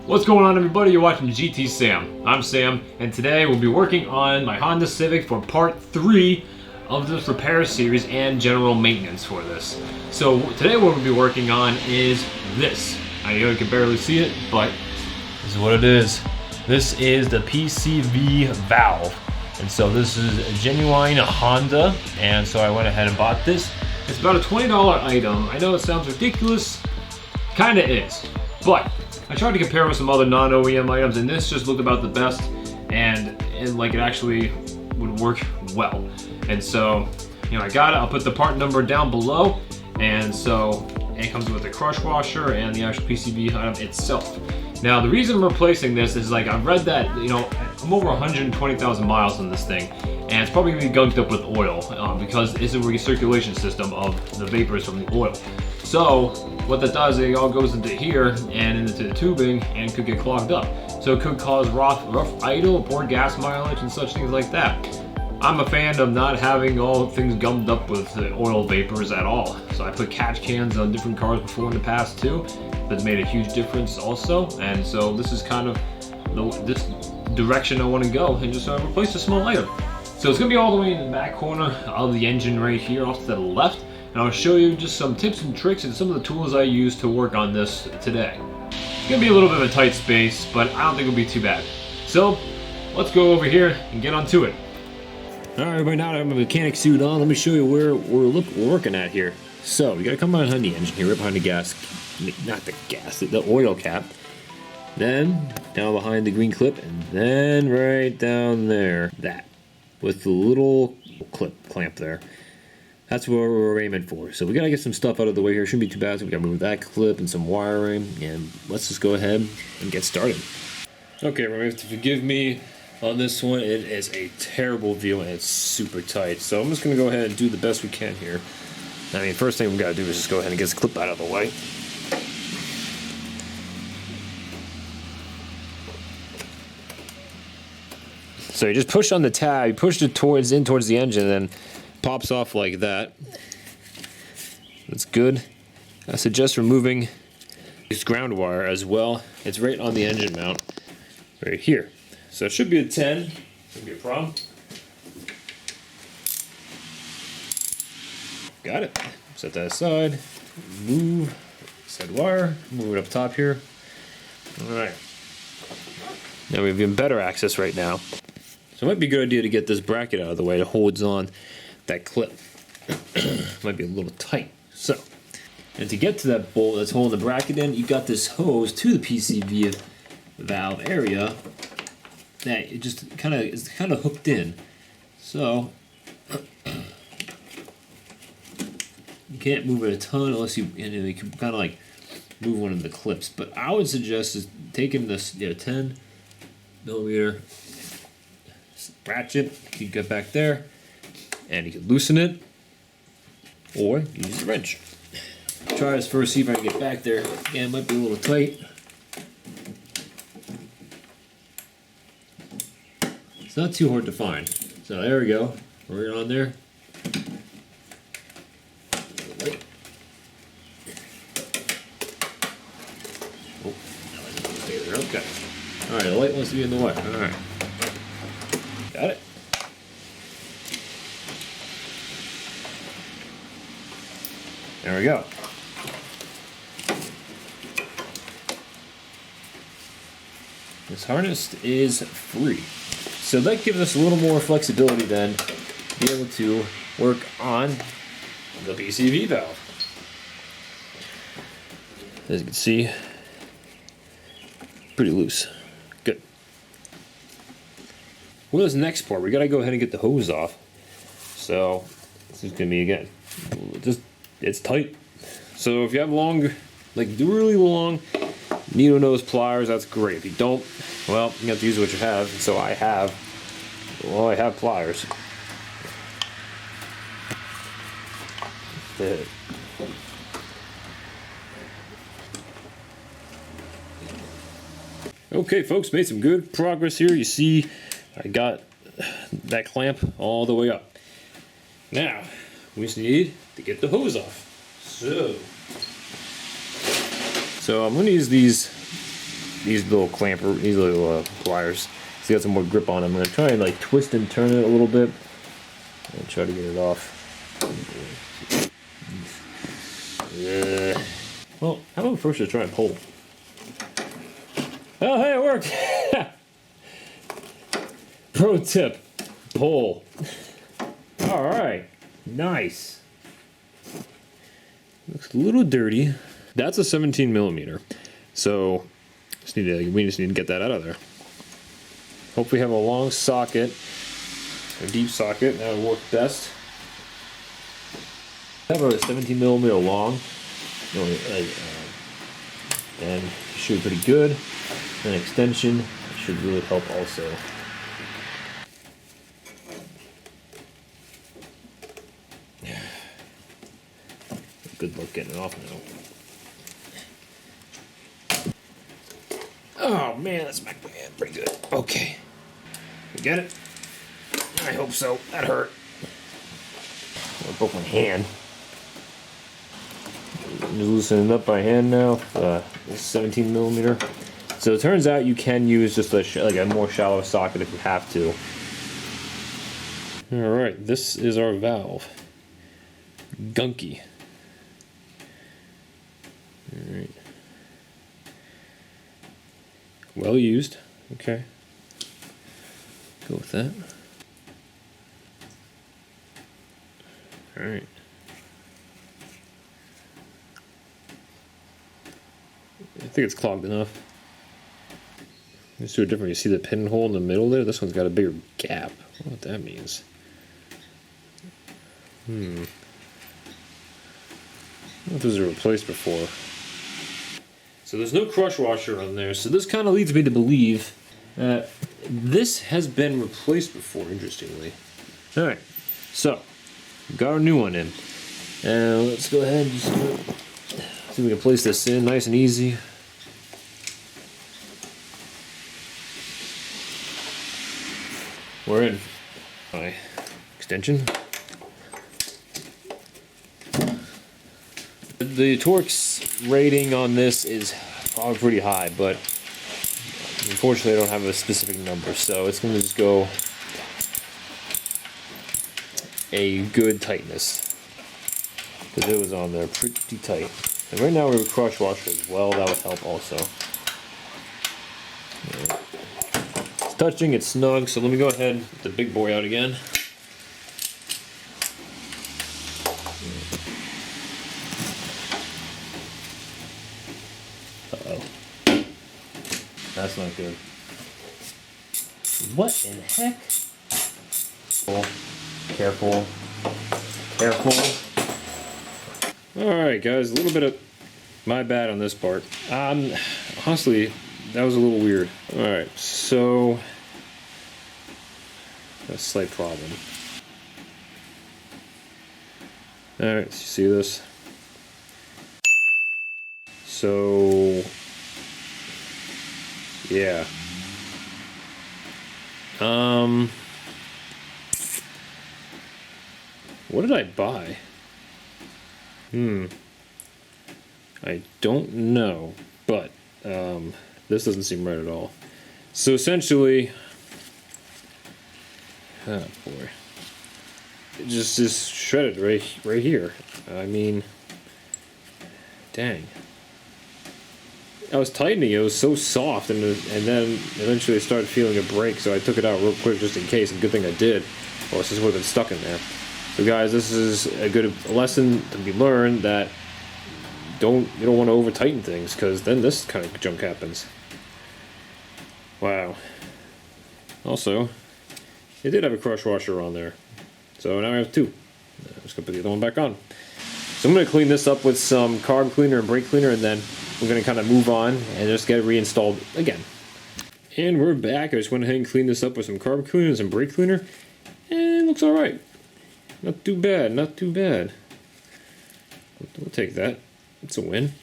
What's going on, everybody? You're watching GT Sam. I'm Sam, and today we'll be working on my Honda Civic for part 3 of this repair series and general maintenance for this. So today what we'll be working on is this. I know you can barely see it, but this is what it is. This is the PCV valve. And so this is a genuine Honda, and so I went ahead and bought this. It's about a $20 item. I know it sounds ridiculous, kinda is, but I tried to compare with some other non-OEM items, and this just looked about the best, and like it actually would work well. And so, you know, I got it. I'll put the part number down below, and so it comes with a crush washer and the actual PCV item itself. Now, the reason I'm replacing this is, like, I've read that, you know, I'm over 120,000 miles on this thing, and it's probably gonna be gunked up with oil because it's a recirculation system of the vapors from the oil. So what that does, it all goes into here and into the tubing and could get clogged up. So it could cause rough idle, poor gas mileage, and such things like that. I'm a fan of not having all things gummed up with oil vapors at all. So I put catch cans on different cars before in the past too. That's made a huge difference also. And so this is kind of this direction I want to go, and just replace a small item. So it's gonna be all the way in the back corner of the engine right here off to the left. And I'll show you just some tips and tricks and some of the tools I use to work on this today. It's gonna be a little bit of a tight space, but I don't think it'll be too bad. So let's go over here and get onto it. All right, everybody, now that I have my mechanic suit on, let me show you where we're working at here. So we gotta come behind the engine here, right behind the gas, not the gas, the oil cap. Then down behind the green clip, and then right down there, that, with the little clamp there. That's what we're aiming for. So we gotta get some stuff out of the way here. Shouldn't be too bad. So we gotta move that clip and some wiring, and let's just go ahead and get started. Okay, remember, you have to forgive me on this one. It is a terrible view and it's super tight. So I'm just gonna go ahead and do the best we can here. I mean, first thing we gotta do is just go ahead and get this clip out of the way. So you just push on the tab, you push it towards the engine, and then pops off like that. That's good. I suggest removing this ground wire as well. It's right on the engine mount, right here. So it should be a 10, shouldn't be a problem. Got it. Set that aside. Move said wire. Move it up top here. All right. Now we have even better access right now. So it might be a good idea to get this bracket out of the way that holds on that clip. Might be a little tight. So, and to get to that bolt that's holding the bracket in, you got this hose to the PCV valve area that it just is kind of hooked in. So you can't move it a ton unless you can kind of like move one of the clips. But I would suggest is taking this 10 millimeter ratchet. You get back there, and you can loosen it, or use the wrench. Try this first, see if I can get back there. Again, it might be a little tight. It's not too hard to find. So there we go. We're on there. Oh, okay. All right, the light wants to be in the way. All right. Got it. There we go. This harness is free. So that gives us a little more flexibility then to be able to work on the PCV valve. As you can see, pretty loose. Good. Well, this next part, we gotta go ahead and get the hose off. So this is gonna be, again, it's tight. So if you have long, like really long needle nose pliers, that's great. If you don't, well, you have to use what you have. So I have pliers. Okay, folks, made some good progress here. You see, I got that clamp all the way up. Now, we just need to get the hose off. So I'm going to use these these little these little pliers. So you got some more grip on them. I'm gonna try and like twist and turn it a little bit and try to get it off. Well, how about first just try and pull? Oh, hey, it worked! Pro tip, pull. All right, nice. Looks a little dirty. That's a 17 millimeter. So we just need to get that out of there. Hope we have a long socket, a deep socket. That'll work best. Have a 17 millimeter long, and should be pretty good. An extension should really help also. Good luck getting it off now. Oh man, that smacked my hand pretty good. Okay. You get it? I hope so. That hurt. I broke my hand. I'm just loosening it up by hand now. This 17 millimeter. So it turns out you can use just like a more shallow socket if you have to. All right, this is our valve. Gunky. All right. Well used. Okay. Go with that. All right. I think it's clogged enough. Let's do it different. You see the pinhole in the middle there? This one's got a bigger gap. I don't know what that means. I don't know if this was replaced before. So there's no crush washer on there, so this kind of leads me to believe that this has been replaced before, interestingly. Alright, so, got our new one in. And let's go ahead and just see if we can place this in nice and easy. We're in. My extension. The torque rating on this is probably pretty high, but unfortunately I don't have a specific number, so it's going to just go a good tightness, because it was on there pretty tight. And right now we have a crush washer as well, that would help also. It's touching, it's snug, so let me go ahead and get the big boy out again. Uh-oh. That's not good. What in the heck? Careful. Careful. Alright guys, a little bit of my bad on this part. Honestly, that was a little weird. Alright, so a slight problem. Alright, you see this? So yeah. What did I buy? I don't know, but this doesn't seem right at all. So essentially, oh boy, it just shredded right here. I mean, dang. I was tightening it was so soft, and then eventually I started feeling a break, so I took it out real quick just in case, and good thing I did, or else this would have been stuck in there. So guys, this is a good lesson to be learned, that you don't want to over tighten things, because then this kind of junk happens. Wow. Also, it did have a crush washer on there, so now I have two. I'm just gonna put the other one back on. So I'm gonna clean this up with some carb cleaner and brake cleaner, and then we're gonna kind of move on and just get it reinstalled again. And we're back. I just went ahead and cleaned this up with some carb cleaner and some brake cleaner, and it looks all right. Not too bad, not too bad. We'll take that. It's a win.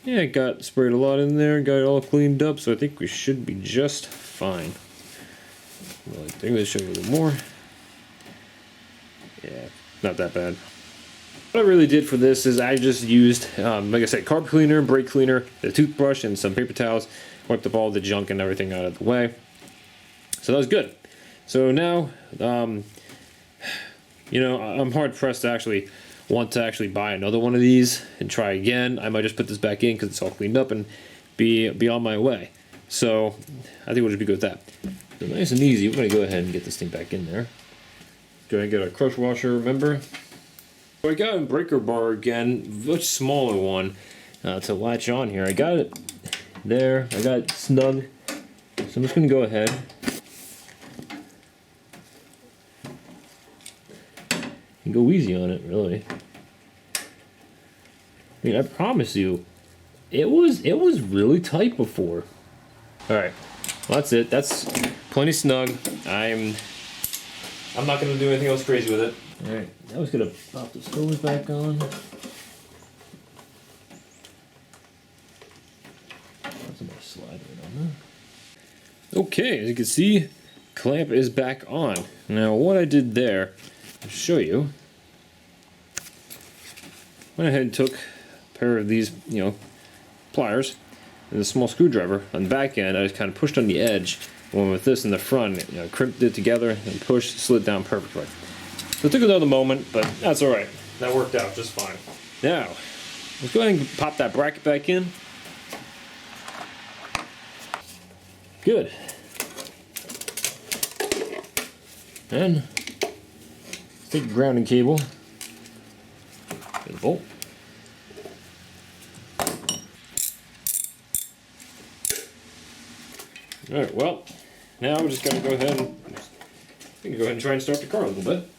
Yeah, it got sprayed a lot in there, got it all cleaned up, so I think we should be just fine. Well, I think let's show you a little more. Yeah, not that bad. What I really did for this is I just used, like I said, carb cleaner, brake cleaner, the toothbrush, and some paper towels. wiped up all the junk and everything out of the way. So that was good. So now, you know, I'm hard pressed to actually want to actually buy another one of these and try again. I might just put this back in because it's all cleaned up and be on my way. So I think we'll just be good with that. So nice and easy. We're gonna go ahead and get this thing back in there. Go ahead and get our crush washer, remember? So I got a breaker bar again, much smaller one to latch on here. I got it there. I got it snug. So I'm just gonna go ahead and go easy on it, really. I mean, I promise you, it was really tight before. All right, well, that's it. That's plenty snug. I'm not gonna do anything else crazy with it. All right, I was gonna pop the stove back on. That's a nice slide right on there. Okay, as you can see, clamp is back on. Now, what I did there, I'll show you. Went ahead and took a pair of these, you know, pliers and a small screwdriver on the back end. I just kind of pushed on the edge. Went with this in the front, you know, crimped it together and pushed, slid down perfectly. So it took another moment, but that's all right. That worked out just fine. Now, let's go ahead and pop that bracket back in. Good. And take the grounding cable. Get a bolt. All right, well, now we're just gonna go ahead and try and start the car a little bit.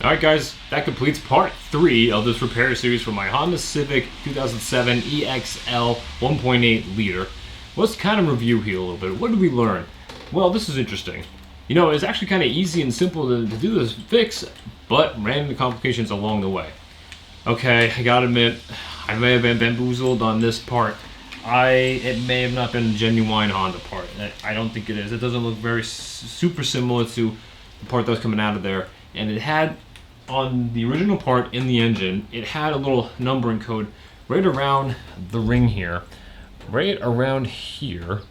Alright guys, that completes part 3 of this repair series for my Honda Civic 2007 EXL 1.8 liter. Let's kind of review here a little bit. What did we learn? Well, this is interesting. You know, it's actually kind of easy and simple to do this fix, but ran into complications along the way. Okay, I gotta admit, I may have been bamboozled on this part. It may have not been a genuine Honda part. I don't think it is. It doesn't look very super similar to the part that was coming out of there. And it had, on the original part in the engine, it had a little numbering code right around the ring here, right around here,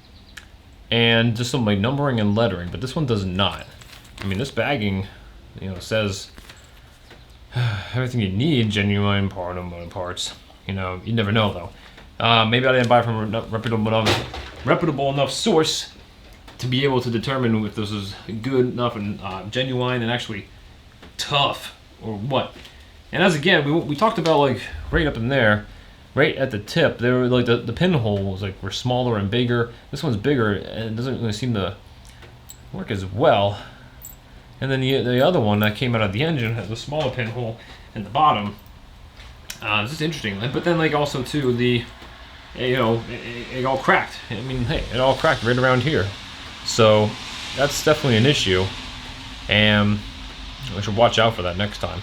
and just some like numbering and lettering, but this one does not. I mean, this bagging, you know, says everything you need, genuine parts. You know, you never know though. Maybe I didn't buy from a reputable enough source to be able to determine if this is good enough and genuine and actually tough or what. And as again, we talked about, like right up in there, right at the tip, there were like the pinholes were smaller and bigger. This one's bigger and it doesn't really seem to work as well. And then the other one that came out of the engine has a smaller pinhole in the bottom. This is interesting. But then like also too, you know, it all cracked. I mean, hey, it all cracked right around here. So that's definitely an issue, and we should watch out for that next time.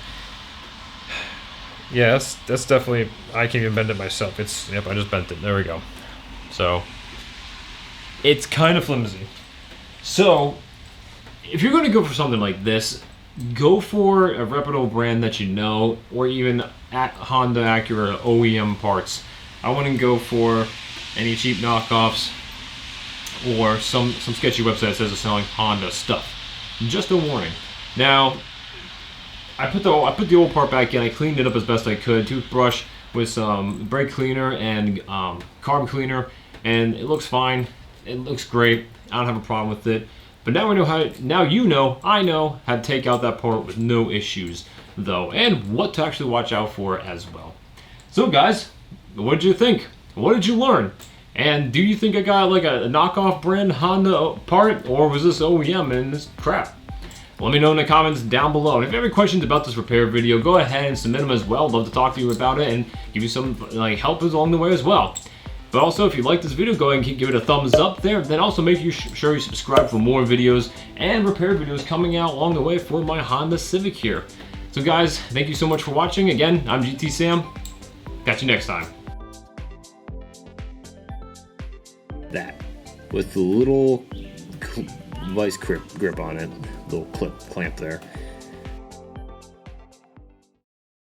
Yeah, that's definitely, I can't even bend it myself. Yep, I just bent it. There we go. So it's kind of flimsy. So if you're going to go for something like this, go for a reputable brand that you know, or even at Honda, Acura, OEM parts. I wouldn't go for any cheap knockoffs or some sketchy website that says they're selling Honda stuff. Just a warning. Now, I put the old part back in. I cleaned it up as best I could. Toothbrush with some brake cleaner and carb cleaner, and it looks fine. It looks great. I don't have a problem with it. But now we know how. Now you know. I know how to take out that part with no issues, though, and what to actually watch out for as well. So, guys, what did you think? What did you learn? And do you think I got like a knockoff brand Honda part, or was this OEM and this crap? Let me know in the comments down below. And if you have any questions about this repair video, go ahead and submit them as well. I'd love to talk to you about it and give you some help along the way as well. But also, if you like this video, go ahead and give it a thumbs up there. Then also make sure you subscribe for more videos and repair videos coming out along the way for my Honda Civic here. So guys, thank you so much for watching. Again, I'm GT Sam. Catch you next time. That with the little vice grip on it, little clip clamp there.